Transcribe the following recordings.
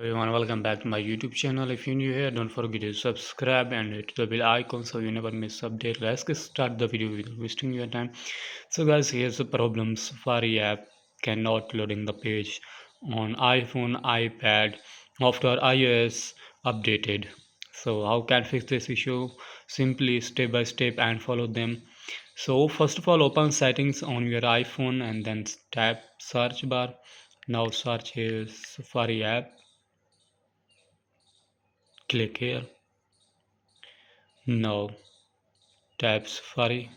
Everyone, welcome back to my YouTube channel. If you're new here, don't forget to subscribe and hit the bell icon so you never miss update. Let's get start the video without wasting your time. So guys, here's the problem. Safari app cannot loading the page on iPhone, iPad after iOS updated. So how can fix this issue? Simply step by step and follow them. So first of all, open settings on your iPhone and then tap search bar. Now search here Safari app. Click here. Now tap Safari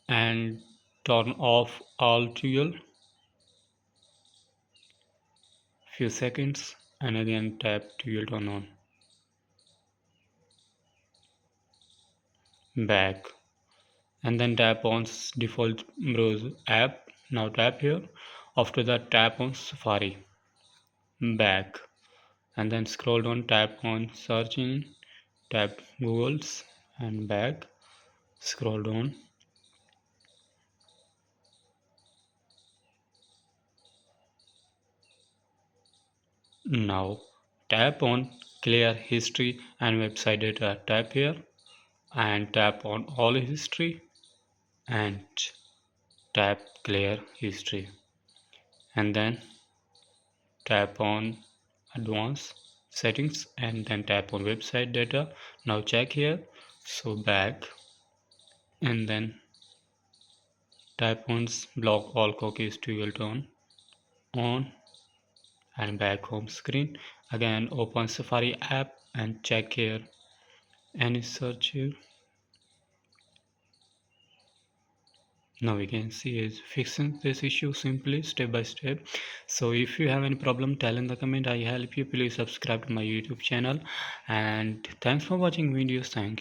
and turn off all tool few seconds and again tap tool turn on. Back and then tap on default browser app. Now tap here. After that tap on Safari. Back and then scroll down, tap on search engine, tap Google's and back. Scroll down. Now tap on clear history and website data. Tap here and tap on all history and tap clear history and then tap on advanced settings and then tap on website data. Now check here, so back and then tap on block all cookies to turn on and back home screen. Again open Safari app and check here any search here. Now we can see is fixing this issue simply step by step. So if you have any problem, tell in the comment, I help you. Please subscribe to my YouTube channel and thanks for watching videos. Thank you.